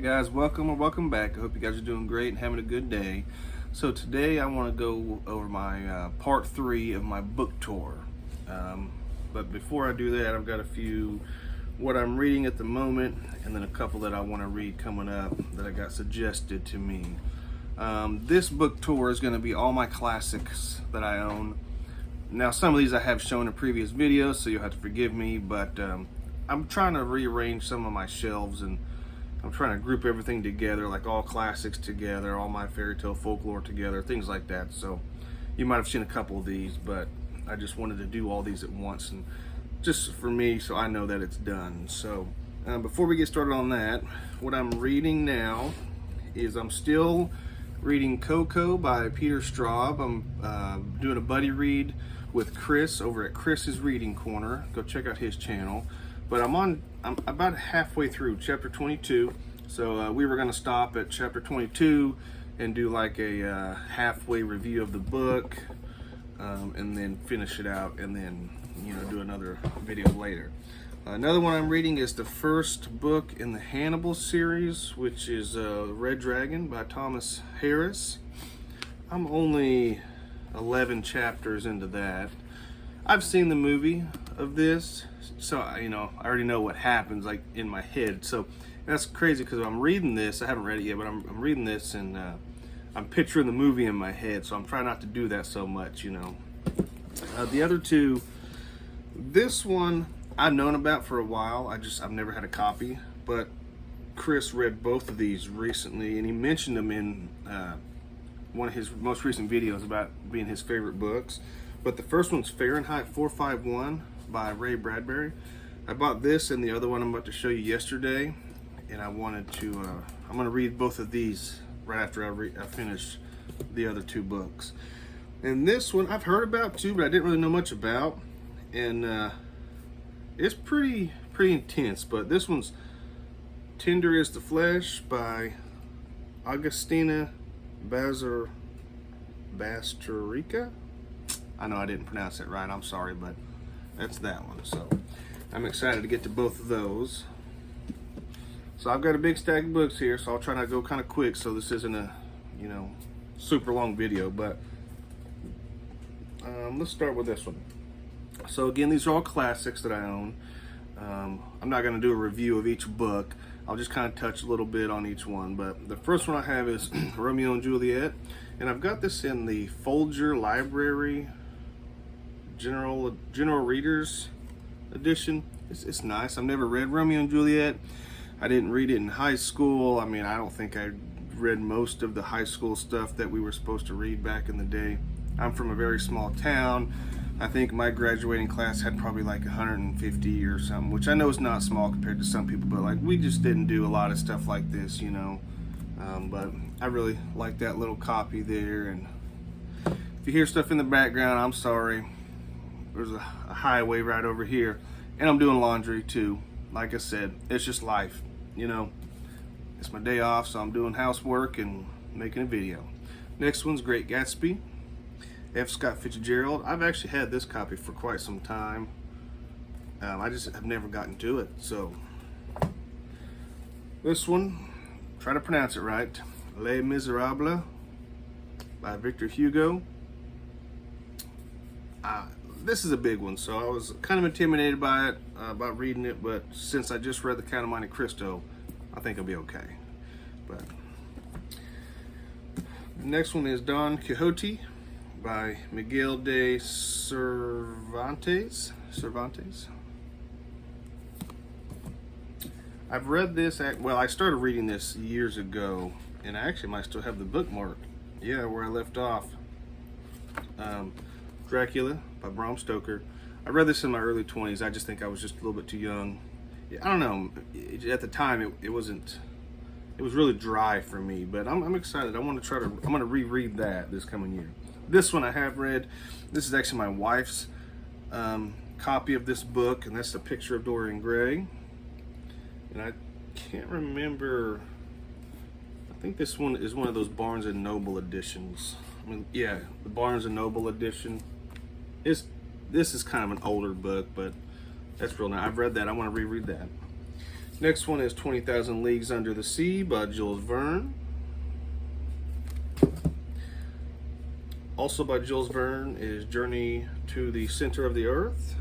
Hey guys, welcome or welcome back. I hope you guys are doing great and having a good day. So today I want to go over my part 3 of my book tour. But before I do that, I've got a few what I'm reading at the moment and then a couple that I want to read coming up that I got suggested to me. This book tour is going to be all my classics that I own. Now some of these I have shown in previous videos, so you'll have to forgive me, but I'm trying to rearrange some of my shelves, and I'm trying to group everything together, like all classics together, all my fairy tale folklore together, things like that. So you might have seen a couple of these, but I just wanted to do all these at once, and just for me, so I know that it's done. So before we get started on that, what I'm reading now is I'm still reading Coco by Peter Straub. I'm doing a buddy read with Chris over at Chris's Reading Corner. Go check out his channel. But I'm about halfway through chapter 22. So we were going to stop at chapter 22 and do like a halfway review of the book, and then finish it out, and then do another video later. Another one I'm reading is the first book in the Hannibal series, which is Red Dragon by Thomas Harris. I'm only 11 chapters into that. I've seen the movie of this, so I already know what happens, like in my head. So that's crazy because I'm reading this. I haven't read it yet, but I'm reading this, and I'm picturing the movie in my head. So I'm trying not to do that so much. The other two, this one I've known about for a while. I've never had a copy, but Chris read both of these recently, and he mentioned them in one of his most recent videos about being his favorite books. But the first one's Fahrenheit 451 by Ray Bradbury. I bought this and the other one I'm about to show you yesterday, and I wanted to, I'm going to read both of these right after I finish the other two books. And this one I've heard about too, but I didn't really know much about, and it's pretty intense. But this one's Tender is the Flesh by Augustina Basterica. I know I didn't pronounce it right, I'm sorry, but that's that one. So I'm excited to get to both of those. So I've got a big stack of books here, so I'll try not to go kind of quick so this isn't a super long video. But let's start with this one. So again, these are all classics that I own. I'm not going to do a review of each book. I'll just kind of touch a little bit on each one. But the first one I have is Romeo and Juliet, and I've got this in the Folger Library General Readers Edition. It's nice. I've never read Romeo and Juliet. I didn't read it in high school. I mean, I don't think I read most of the high school stuff that we were supposed to read back in the day. I'm from a very small town. I think my graduating class had probably like 150 or something, which I know is not small compared to some people, but like we just didn't do a lot of stuff like this, but I really like that little copy there. And if you hear stuff in the background, I'm sorry. There's a highway right over here, and I'm doing laundry too. Like I said, it's just life, It's my day off, so I'm doing housework and making a video. Next one's Great Gatsby, F. Scott Fitzgerald. I've actually had this copy for quite some time. I just have never gotten to it. So this one, try to pronounce it right, Les Miserables by Victor Hugo. This is a big one, so I was kind of intimidated by it, about reading it, but since I just read The Count of Monte Cristo, I think I'll be okay. But the next one is Don Quixote by Miguel de Cervantes. I've read this, I started reading this years ago, and I actually might still have the bookmark, where I left off. Dracula by Bram Stoker. I read this in my early 20s. I just think I was just a little bit too young. I don't know. At the time, it wasn't. It was really dry for me. But I'm excited. I'm going to reread that this coming year. This one I have read. This is actually my wife's copy of this book, and that's a picture of Dorian Gray. And I can't remember. I think this one is one of those Barnes and Noble editions. The Barnes and Noble edition. This is kind of an older book, but that's real nice. I've read that. I want to reread that. Next one is 20,000 Leagues Under the Sea by Jules Verne. Also by Jules Verne is Journey to the Center of the Earth.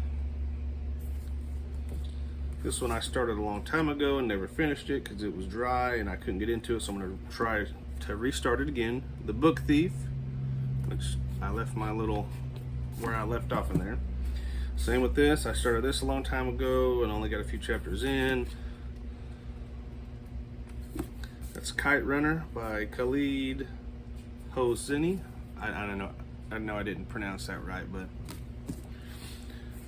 This one I started a long time ago and never finished it because it was dry and I couldn't get into it, so I'm going to try to restart it again. The Book Thief, which I left my little, where I left off in there. Same with this, I started this a long time ago and only got a few chapters in. That's Kite Runner by Khalid Hosseini. I don't know. I know I didn't pronounce that right, but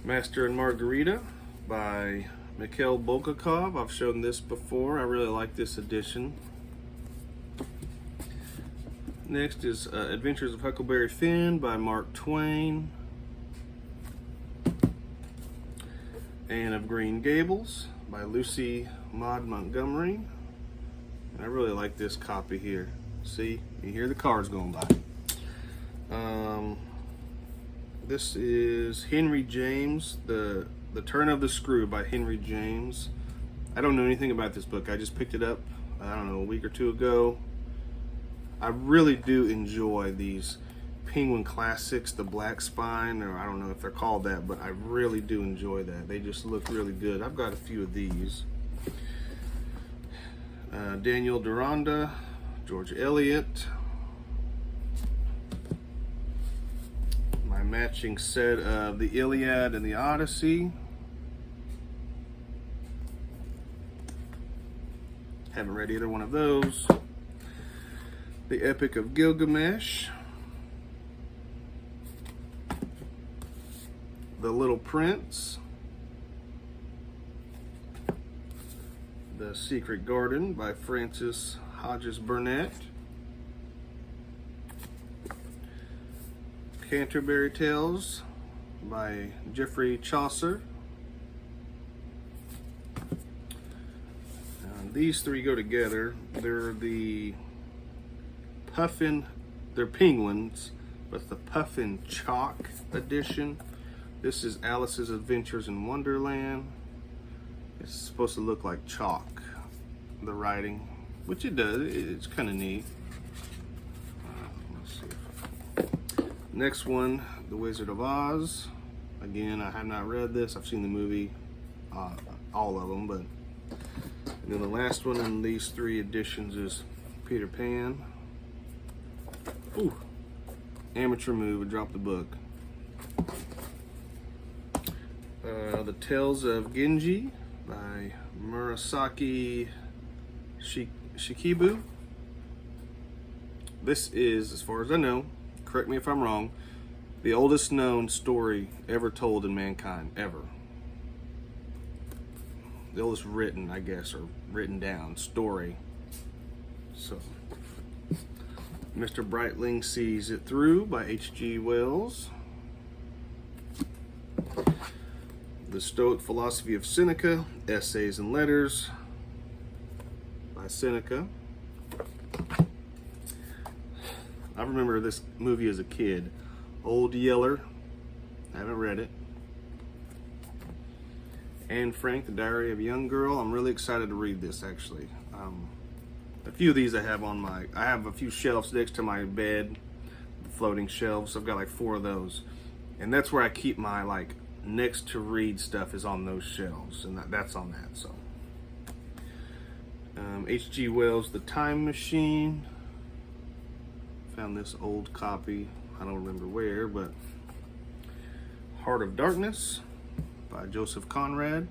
Master and Margarita by Mikhail Bulgakov. I've shown this before. I really like this edition. Next is Adventures of Huckleberry Finn by Mark Twain. Anne of Green Gables by Lucy Maud Montgomery. And I really like this copy here. See, you hear the cars going by. This is Henry James, the Turn of the Screw by Henry James. I don't know anything about this book. I just picked it up, I don't know, a week or two ago. I really do enjoy these Penguin Classics, the Black Spine, or I don't know if they're called that, but I really do enjoy that. They just look really good. I've got a few of these. Daniel Deronda, George Eliot. My matching set of the Iliad and the Odyssey. Haven't read either one of those. The Epic of Gilgamesh. The Little Prince. The Secret Garden by Frances Hodges Burnett. Canterbury Tales by Geoffrey Chaucer. These three go together. They're the Puffin, they're penguins, but the Puffin Chalk edition. This is Alice's Adventures in Wonderland. It's supposed to look like chalk, the writing, which it does. It's kind of neat. Let's see. Next one, The Wizard of Oz. Again, I have not read this. I've seen the movie, all of them, but. And then the last one in these three editions is Peter Pan. Ooh, amateur move, I dropped the book. The Tales of Genji by Murasaki Shikibu. This is, as far as I know, correct me if I'm wrong, the oldest known story ever told in mankind, ever. The oldest written, I guess, or written down story. So, Mr. Brightling Sees It Through by H.G. Wells. The Stoic Philosophy of Seneca, Essays and Letters by Seneca. I remember this movie as a kid. Old Yeller, I haven't read it. Anne Frank, The Diary of a Young Girl. I'm really excited to read this, actually. A few of these I have I have a few shelves next to my bed, the floating shelves. I've got like 4 of those. And that's where I keep my next to read stuff, is on those shelves, and that's on that. So H.G. Wells' The Time Machine. Found this old copy, I don't remember where, but Heart of Darkness by Joseph Conrad.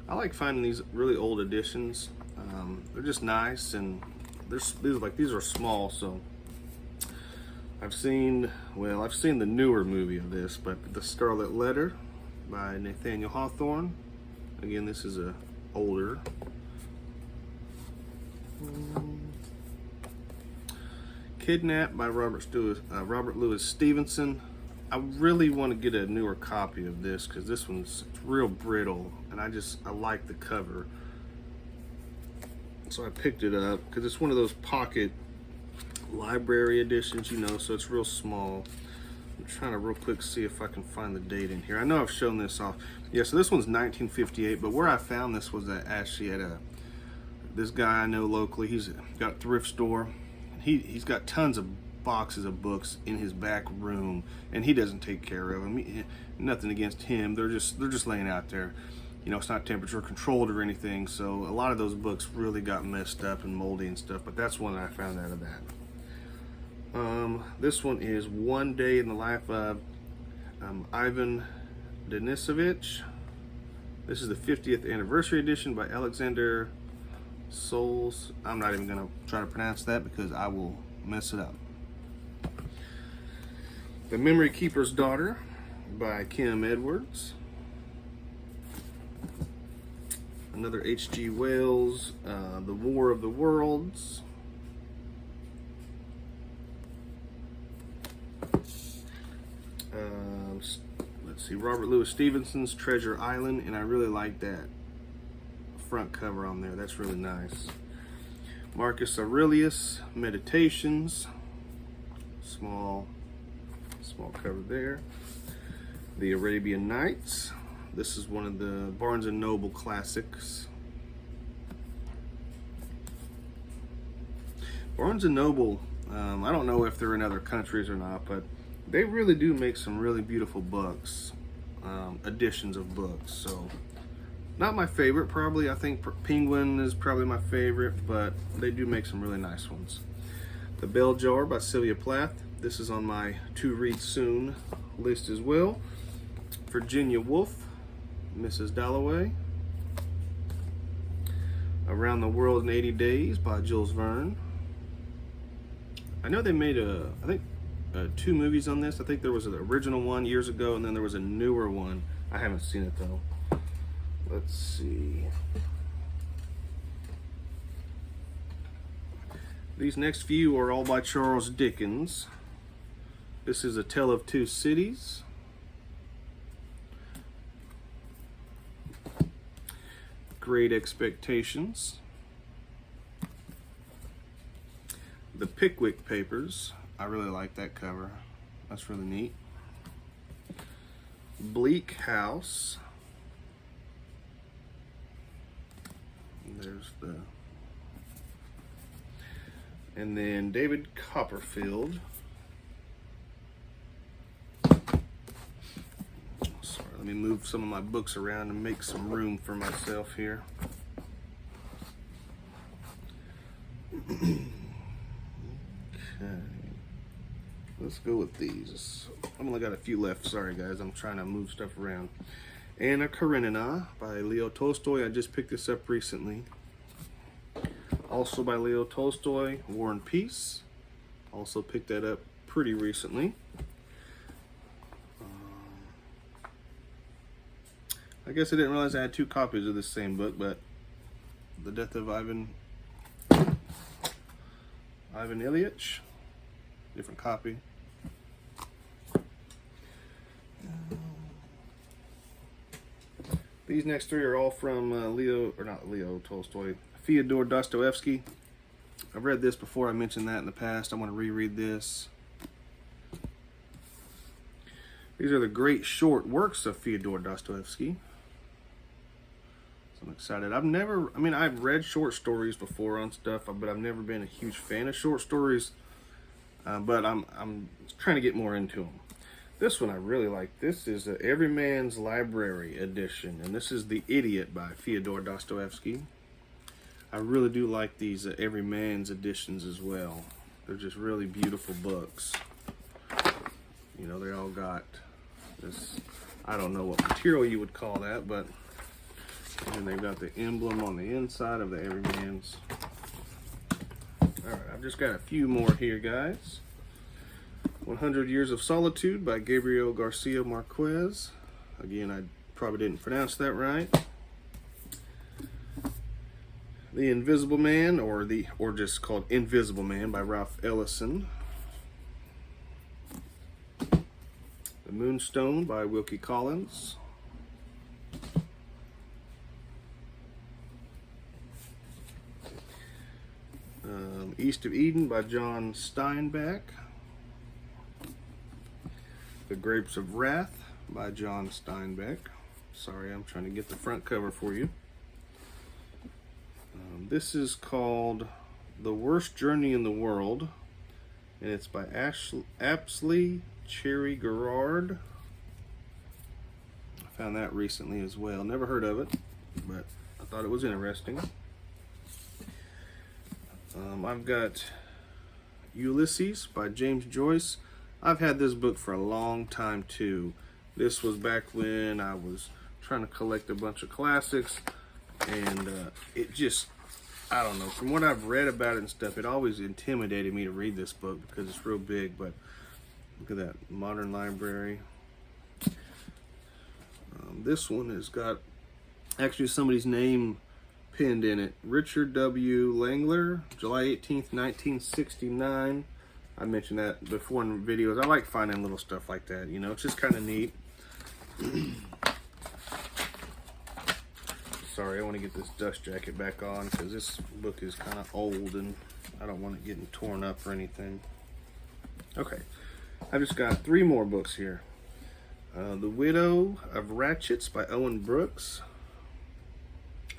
I like finding these really old editions. They're just nice, and these are small, so I've seen the newer movie of this, but The Scarlet Letter by Nathaniel Hawthorne. Again, this is a older. Kidnapped by Robert Louis Stevenson. I really want to get a newer copy of this because this one's real brittle, and I like the cover. So I picked it up because it's one of those pocket library editions, so it's real small. I'm trying to real quick see if I can find the date in here. I know I've shown this off. Yeah, so this one's 1958, but where I found this was actually at this guy I know locally. He's got a thrift store. He's got tons of boxes of books in his back room, and he doesn't take care of them. Nothing against him. They're just laying out there. You know, it's not temperature controlled or anything, so a lot of those books really got messed up and moldy and stuff, but that's one that I found out of that. This one is One Day in the Life of Ivan Denisovich. This is the 50th anniversary edition by Alexander Souls. I'm not even going to try to pronounce that because I will mess it up. The Memory Keeper's Daughter by Kim Edwards. Another H.G. Wells, The War of the Worlds. Let's see, Robert Louis Stevenson's Treasure Island, and I really like that front cover on there. That's really nice. Marcus Aurelius, Meditations. Small cover there. The Arabian Nights. This is one of the Barnes & Noble classics. Barnes & Noble, I don't know if they're in other countries or not, but they really do make some really beautiful books, editions of books. So, not my favorite, probably. I think Penguin is probably my favorite, but they do make some really nice ones. The Bell Jar by Sylvia Plath. This is on my to read soon list as well. Virginia Woolf, Mrs. Dalloway. Around the World in 80 Days by Jules Verne. I know they made I think 2 movies on this. I think there was an original one years ago, and then there was a newer one. I haven't seen it though. Let's see. These next few are all by Charles Dickens. This is A Tale of Two Cities. Great Expectations. The Pickwick Papers. I really like that cover. That's really neat. Bleak House. There's the... And then David Copperfield. Sorry, let me move some of my books around and make some room for myself here. Okay. Let's go with these. I've only got a few left. Sorry, guys. I'm trying to move stuff around. Anna Karenina by Leo Tolstoy. I just picked this up recently. Also by Leo Tolstoy, War and Peace. Also picked that up pretty recently. I guess I didn't realize I had 2 copies of this same book, but The Death of Ivan Ilyich. Different copy. These next 3 are all from Tolstoy, Fyodor Dostoevsky. I've read this before. I mentioned that in the past. I want to reread this. These are the great short works of Fyodor Dostoevsky. So I'm excited. I've read short stories before on stuff, but I've never been a huge fan of short stories. But I'm trying to get more into them. This one I really like. This is Every Man's Library edition, and this is The Idiot by Fyodor Dostoevsky. I really do like these Every Man's editions as well. They're just really beautiful books. You know, they all got this, I don't know what material you would call that, but and they've got the emblem on the inside of the Every Man's. Alright, I've just got a few more here, guys. 100 Years of Solitude by Gabriel Garcia Marquez. Again, I probably didn't pronounce that right. The Invisible Man, or just called Invisible Man by Ralph Ellison. The Moonstone by Wilkie Collins. East of Eden by John Steinbeck. Grapes of Wrath by John Steinbeck. Sorry, I'm trying to get the front cover for you. This is called The Worst Journey in the World, and it's by Apsley Cherry Garrard. I found that recently as well. Never heard of it, but I thought it was interesting. I've got Ulysses by James Joyce. I've had this book for a long time too. This was back when I was trying to collect a bunch of classics, and it just, I don't know, from what I've read about it and stuff, it always intimidated me to read this book because it's real big. But look at that, Modern Library. This one has got actually somebody's name pinned in it. Richard W. Langler, July 18th, 1969. I mentioned that before in videos. I like finding little stuff like that, you know, it's just kind of neat. Sorry, I want to get this dust jacket back on because this book is kind of old and I don't want it getting torn up or anything. Okay, I've just got 3 more books here. The Widow of Ratchets by Owen Brooks.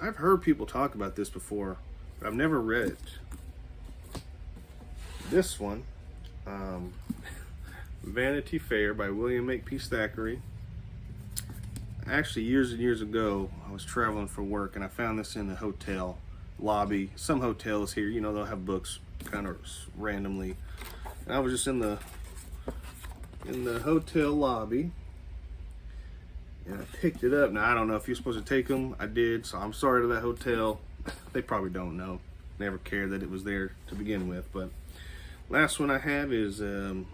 I've heard people talk about this before, but I've never read it. This one, Vanity Fair by William Makepeace Thackeray. Actually, years and years ago, I was traveling for work and I found this in the hotel lobby. Some hotels here, you know, they'll have books kind of randomly. And I was just in the hotel lobby and I picked it up. Now, I don't know if you're supposed to take them. I did, so I'm sorry to that hotel. They probably don't know. Never cared that it was there to begin with. But last one I have is A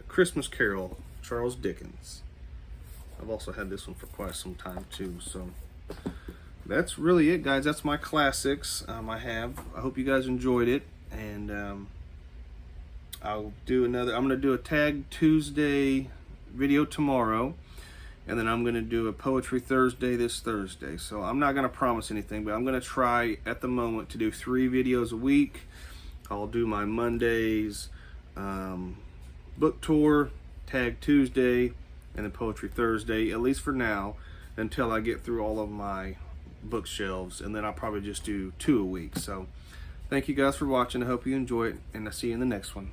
Christmas Carol, Charles Dickens. I've also had this one for quite some time too. So that's really it, guys. That's my classics I have. I hope you guys enjoyed it. And I'll do another. I'm going to do a Tag Tuesday video tomorrow. And then I'm going to do a Poetry Thursday this Thursday. So I'm not going to promise anything, but I'm going to try at the moment to do 3 videos a week. I'll do my Mondays book tour, Tag Tuesday, and then Poetry Thursday, at least for now, until I get through all of my bookshelves. And then I'll probably just do 2 a week. So thank you guys for watching. I hope you enjoy it, and I'll see you in the next one.